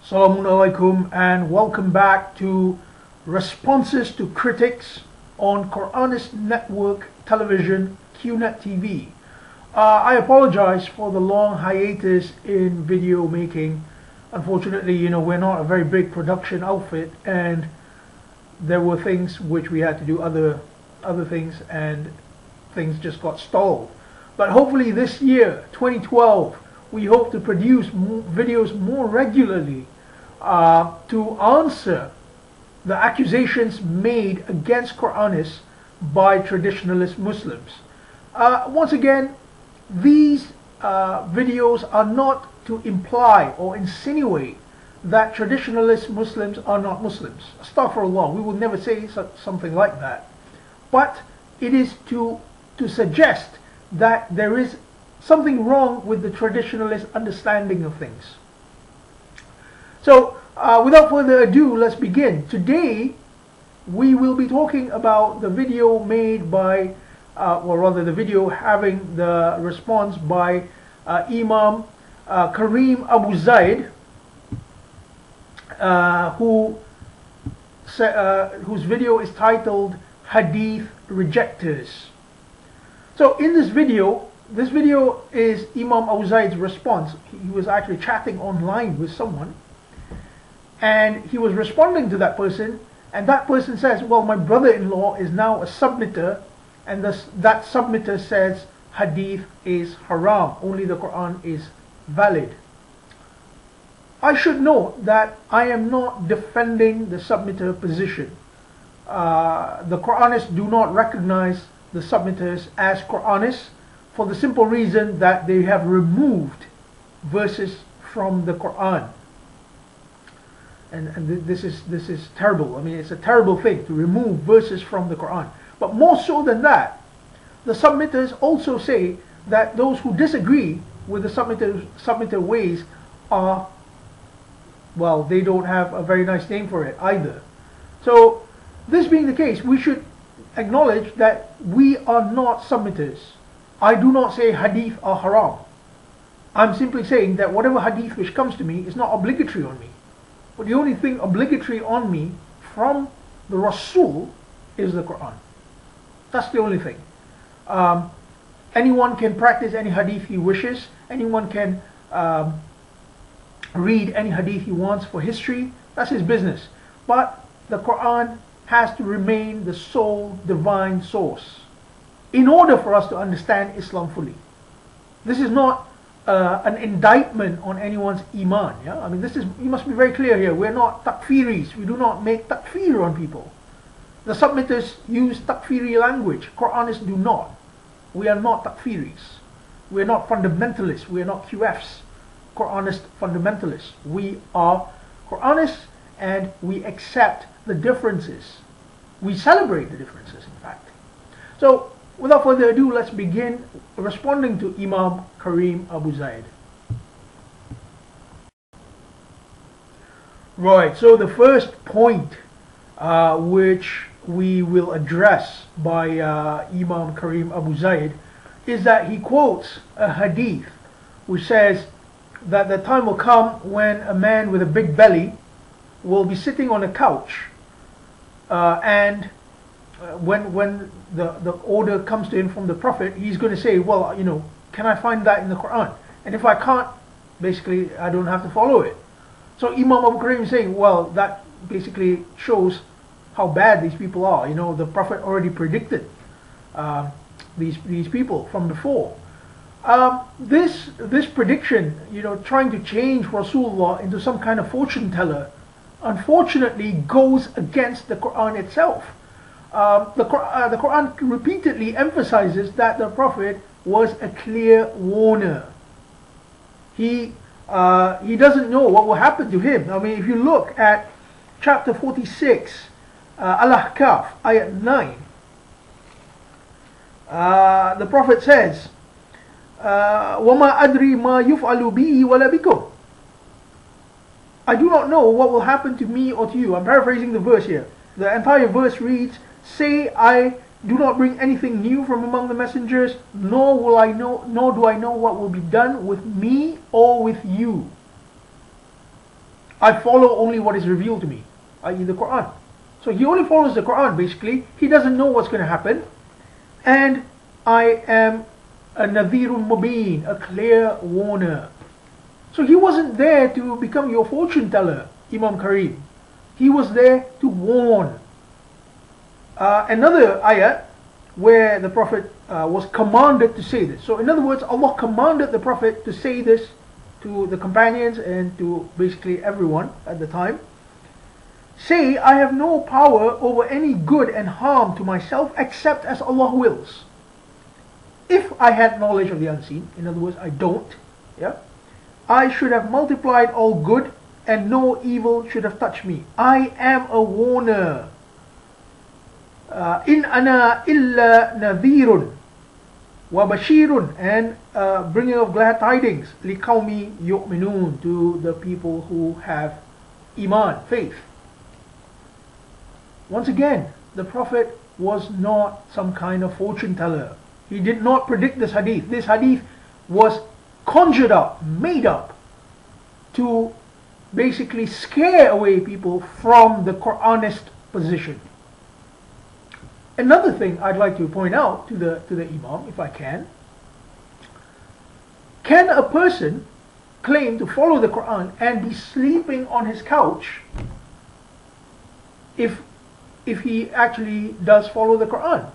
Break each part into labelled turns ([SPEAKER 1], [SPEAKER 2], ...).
[SPEAKER 1] Assalamualaikum and welcome back to Responses to Critics on Quranist Network Television, QNet TV. I apologize for the long hiatus in video making. Unfortunately, we're not a very big production outfit, and there were things which we had to do, other things, and things just got stalled. But hopefully this year, 2012, we hope to produce videos more regularly to answer the accusations made against Quranists by traditionalist Muslims. Once again, these videos are not to imply or insinuate that traditionalist Muslims are not Muslims. Astaghfirullah, we will never say something like that. But it is to suggest that there is something wrong with the traditionalist understanding of things. So, without further ado, let's begin. Today, we will be talking about the video made by, or rather the video having the response by Imam Karim Abuzaid, whose video is titled Hadith Rejectors. So in this video is Imam Abuzaid's response. He was actually chatting online with someone, and he was responding to that person, and that person says, well, my brother-in-law is now a submitter, and that submitter says hadith is haram, only the Quran is valid. I should note that I am not defending the submitter position. The Quranists do not recognize the submitters as Quranists for the simple reason that they have removed verses from the Quran. And this is terrible. I mean, it's a terrible thing to remove verses from the Quran. But more so than that, the submitters also say that those who disagree with the submitter ways are, well, they don't have a very nice name for it either. So, this being the case, we should acknowledge that we are not submitters. I do not say hadith are haram. I'm simply saying that whatever hadith which comes to me is not obligatory on me. But the only thing obligatory on me from the Rasul is the Quran. That's the only thing. Anyone can practice any hadith he wishes. Anyone can read any hadith he wants for history. That's his business. But the Quran has to remain the sole divine source in order for us to understand Islam fully. This is not an indictment on anyone's iman. Yeah, I mean, you must be very clear here. We're not takfiris. We do not make takfir on people. The submitters use takfiri language. Quranists do not. We are not takfiris. We are not fundamentalists. We are not QFs. Quranist fundamentalists. We are Quranists, and we accept the differences. We celebrate the differences, in fact. So, without further ado, let's begin responding to Imam Karim Abuzaid. Right, so the first point which we will address by Imam Karim Abuzaid is that he quotes a hadith which says that the time will come when a man with a big belly will be sitting on a couch, and when the order comes to him from the Prophet, he's going to say, well, can I find that in the Quran? And if I can't, basically I don't have to follow it. So Imam Abu Karim is saying, well, that basically shows how bad these people are. The Prophet already predicted these people from before. This prediction, trying to change Rasulullah into some kind of fortune teller, unfortunately goes against the Quran itself. The Quran repeatedly emphasizes that the Prophet was a clear warner. He doesn't know what will happen to him. I mean, if you look at chapter 46, Al-Ahqaf, ayat 9, the Prophet says, وَمَا أَدْرِي مَا يُفْعَلُ بِي وَلَا بِكُمْ. I do not know what will happen to me or to you. I'm paraphrasing the verse here. The entire verse reads, say, I do not bring anything new from among the messengers, nor do I know what will be done with me or with you. I follow only what is revealed to me, i.e. the Quran. So he only follows the Quran basically. He doesn't know what's going to happen. And I am a nadhirun mubin, a clear warner. So he wasn't there to become your fortune teller, Imam Karim. He was there to warn. Another ayat where the Prophet was commanded to say this. So in other words, Allah commanded the Prophet to say this to the companions and to basically everyone at the time. Say, I have no power over any good and harm to myself except as Allah wills. If I had knowledge of the unseen, in other words, I don't, yeah, I should have multiplied all good and no evil should have touched me. I am a warner. In ana illa nadhirun wa bashirun, and bringing of glad tidings, liqawmi yu'minun, to the people who have iman, faith. Once again, the Prophet was not some kind of fortune teller. He did not predict this hadith. This hadith was conjured up, made up, to basically scare away people from the Quranist position. Another thing I'd like to point out to the Imam, if I can a person claim to follow the Quran and be sleeping on his couch if he actually does follow the Quran?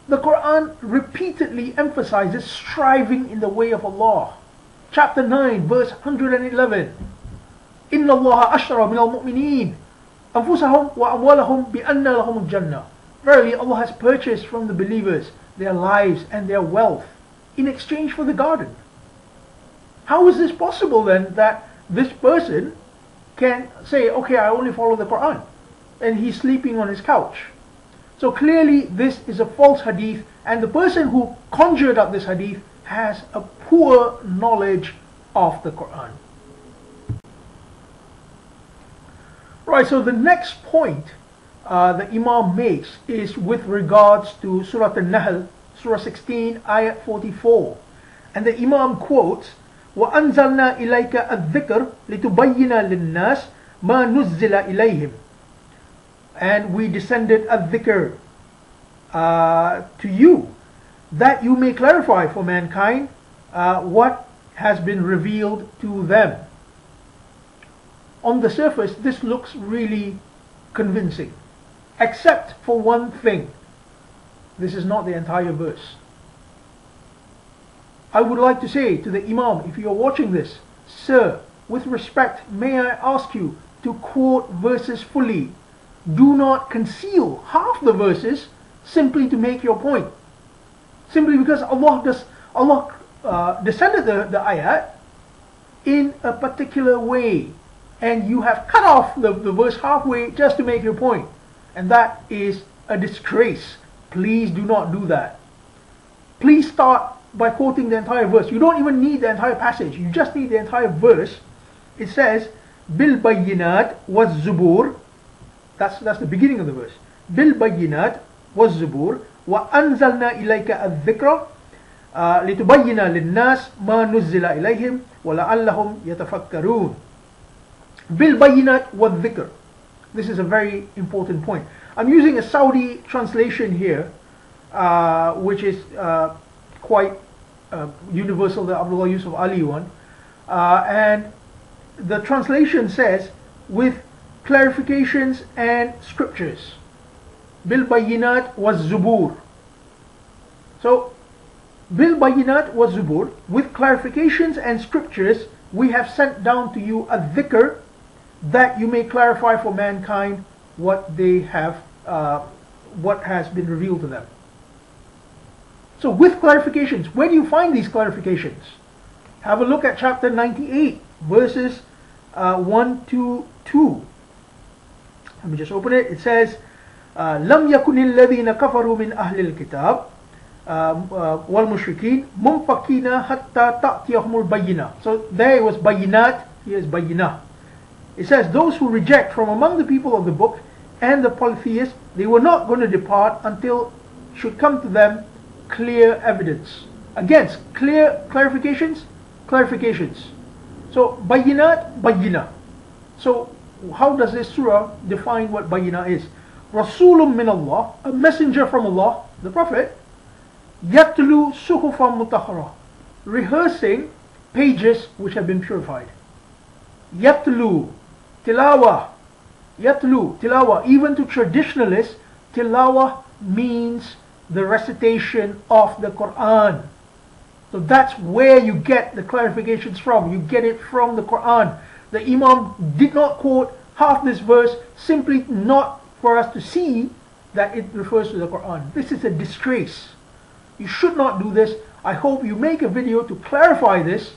[SPEAKER 1] The Quran repeatedly emphasizes striving in the way of Allah. Chapter 9, verse 111. Inna Allah ashtara min al-mu'mineen anfusahum wa amwalahum bi anna lahum al-jannah. Verily, Allah has purchased from the believers their lives and their wealth in exchange for the garden. How is this possible then, that this person can say, okay, I only follow the Quran, and he's sleeping on his couch? So clearly this is a false hadith, and the person who conjured up this hadith has a poor knowledge of the Quran. Right, so the next point the Imam makes is with regards to Surah Al-Nahl, Surah 16, Ayat 44. And the Imam quotes, وَأَنزَلْنَا إِلَيْكَ الذِّكْرِ لِتُبَيِّنَ لِلنَّاسِ مَا نُزِّلَ إِلَيْهِمْ. And we descended al-dhikr to you, that you may clarify for mankind what has been revealed to them. On the surface, this looks really convincing, except for one thing. This is not the entire verse. I would like to say to the Imam, if you are watching this, sir, with respect, may I ask you to quote verses fully. Do not conceal half the verses simply to make your point. Simply because Allah descended the ayat in a particular way, and you have cut off the verse halfway just to make your point. And that is a disgrace. Please do not do that. Please start by quoting the entire verse. You don't even need the entire passage. You just need the entire verse. It says, Bil Bayyinat was Zubur. That's the beginning of the verse. Bil Bayyinat was Zubur. Wa anzalna ilayka al-dhikra litubayyina lin-nas ma nuzzila ilayhim wa la'allahum yatafakkarun. Bil Bayyinat was dhikr. This is a very important point. I'm using a Saudi translation here, which is quite universal, the Abdullah Yusuf Ali one. And the translation says, with clarifications and scriptures. Bil Bayyinat was Zubur. So, Bil Bayyinat was Zubur. With clarifications and scriptures, we have sent down to you a dhikr, that you may clarify for mankind what they have, what has been revealed to them. So with clarifications, where do you find these clarifications? Have a look at chapter 98, verses 1 to 2. Let me just open it. It says, لم يكن الذين كفروا من أهل الكتاب والمشركين منفكين حتى تأتيهم البينة. So there it was bayinat, here is bayinah. It says, those who reject from among the people of the book and the polytheists, they were not going to depart until should come to them clear evidence. Again, clear clarifications. So bayinat, bayinah. So how does this surah define what bayina is? Rasulun min Allah, a messenger from Allah, the Prophet, yatlu suhufan mutahhara, rehearsing pages which have been purified. Yatlu, tilawa, yatlu, tilawa. Even to traditionalists, tilawa means the recitation of the Quran. So that's where you get the clarifications from. You get it from the Quran. The Imam did not quote half this verse simply not for us to see that it refers to the Quran. This is a disgrace. You should not do this. I hope you make a video to clarify this,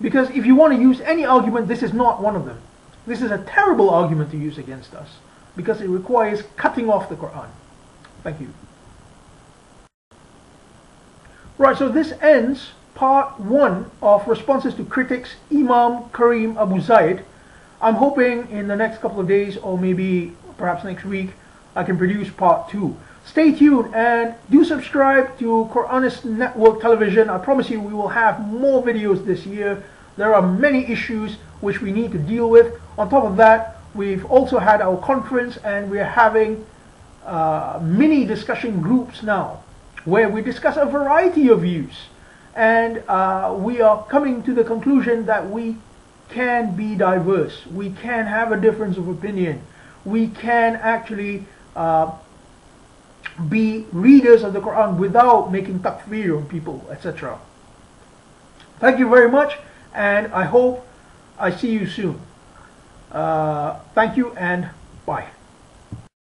[SPEAKER 1] because if you want to use any argument, this is not one of them. This is a terrible argument to use against us because it requires cutting off the Quran. Thank you. Right, so this ends part 1 of responses to critics, Imam Karim Abuzaid. I'm hoping in the next couple of days, or maybe perhaps next week, I can produce part 2. Stay tuned and do subscribe to Quranist Network Television. I promise you we will have more videos this year. There are many issues which we need to deal with. On top of that, we've also had our conference, and we're having mini discussion groups now where we discuss a variety of views, and we are coming to the conclusion that we can be diverse, we can have a difference of opinion, we can actually be readers of the Quran without making takfir on people, etc. Thank you very much, and I hope I see you soon. Thank you and bye.